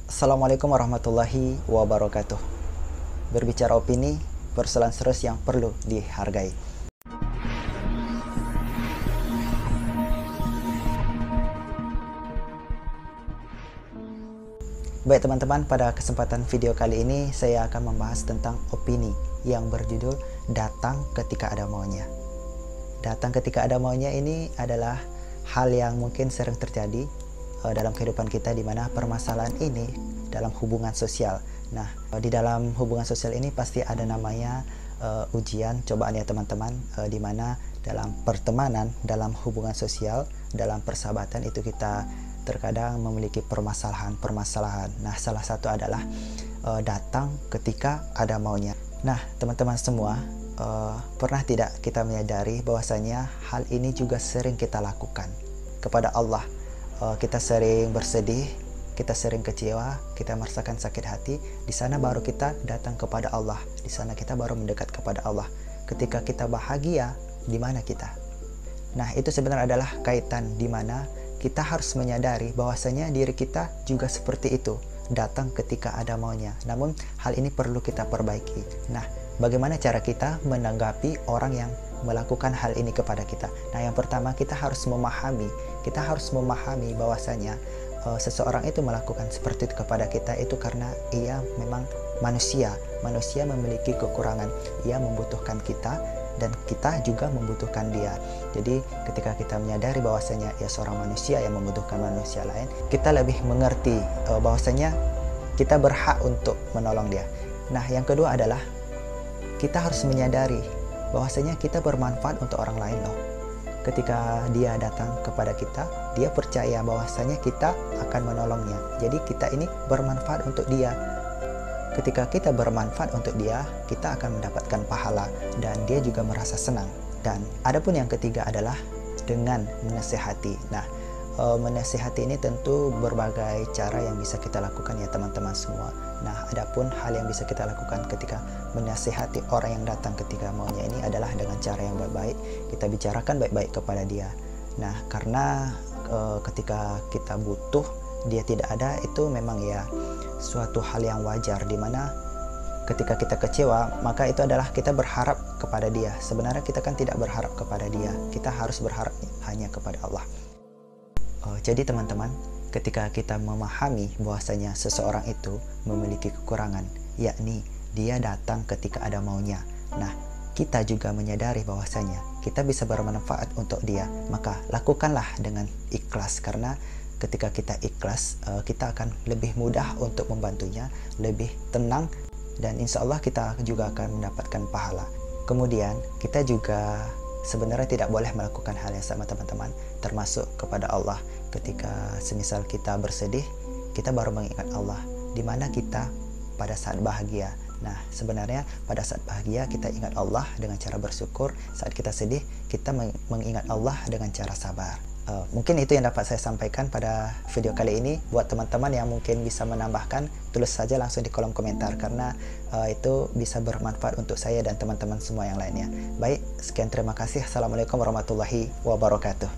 Assalamualaikum warahmatullahi wabarakatuh. Berbicara opini, persoalan serius yang perlu dihargai. Baik teman-teman, pada kesempatan video kali ini saya akan membahas tentang opini yang berjudul datang ketika ada maunya. Datang ketika ada maunya ini adalah hal yang mungkin sering terjadi dalam kehidupan kita, di mana permasalahan ini dalam hubungan sosial. Nah, di dalam hubungan sosial ini pasti ada namanya ujian, cobaan ya teman-teman, di mana dalam pertemanan, dalam hubungan sosial, dalam persahabatan itu kita terkadang memiliki permasalahan. Nah, salah satu adalah datang ketika ada maunya. Nah, teman-teman semua, pernah tidak kita menyadari bahwasanya hal ini juga sering kita lakukan kepada Allah? Kita sering bersedih, kita sering kecewa, kita merasakan sakit hati. Di sana baru kita datang kepada Allah. Di sana kita baru mendekat kepada Allah. Ketika kita bahagia, di mana kita? Nah, itu sebenarnya adalah kaitan di mana kita harus menyadari bahwasanya diri kita juga seperti itu, datang ketika ada maunya. Namun hal ini perlu kita perbaiki. Nah, bagaimana cara kita menanggapi orang yang melakukan hal ini kepada kita? Nah, yang pertama kita harus memahami bahwasanya seseorang itu melakukan seperti itu kepada kita itu karena ia memang manusia memiliki kekurangan, ia membutuhkan kita dan kita juga membutuhkan dia. Jadi ketika kita menyadari bahwasanya ia seorang manusia yang membutuhkan manusia lain, kita lebih mengerti bahwasanya kita berhak untuk menolong dia. Nah, yang kedua adalah kita harus menyadari bahwasanya kita bermanfaat untuk orang lain loh. Ketika dia datang kepada kita, dia percaya bahwasanya kita akan menolongnya. Jadi kita ini bermanfaat untuk dia. Ketika kita bermanfaat untuk dia, kita akan mendapatkan pahala dan dia juga merasa senang. Dan adapun yang ketiga adalah dengan menasihati. Nah, menasihati ini tentu berbagai cara yang bisa kita lakukan ya teman-teman semua. Nah, adapun hal yang bisa kita lakukan ketika menasihati orang yang datang ketika maunya ini adalah dengan cara yang baik-baik. Kita bicarakan baik-baik kepada dia. Nah, karena ketika kita butuh, dia tidak ada, itu memang ya suatu hal yang wajar, dimana ketika kita kecewa maka itu adalah kita berharap kepada dia. Sebenarnya kita kan tidak berharap kepada dia, kita harus berharap hanya kepada Allah. Jadi teman-teman, ketika kita memahami bahwasanya seseorang itu memiliki kekurangan, yakni dia datang ketika ada maunya. Nah, kita juga menyadari bahwasanya kita bisa bermanfaat untuk dia, maka lakukanlah dengan ikhlas, karena ketika kita ikhlas, kita akan lebih mudah untuk membantunya, lebih tenang, dan insya Allah kita juga akan mendapatkan pahala. Kemudian kita juga sebenarnya tidak boleh melakukan hal yang sama teman-teman, termasuk kepada Allah. Ketika semisal kita bersedih, kita baru mengingat Allah, di mana kita pada saat bahagia. Nah, sebenarnya pada saat bahagia kita ingat Allah dengan cara bersyukur. Saat kita sedih, kita mengingat Allah dengan cara sabar. Mungkin itu yang dapat saya sampaikan pada video kali ini. Buat teman-teman yang mungkin bisa menambahkan, tulis saja langsung di kolom komentar, karena itu bisa bermanfaat untuk saya dan teman-teman semua yang lainnya. Baik, sekian, terima kasih. Assalamualaikum warahmatullahi wabarakatuh.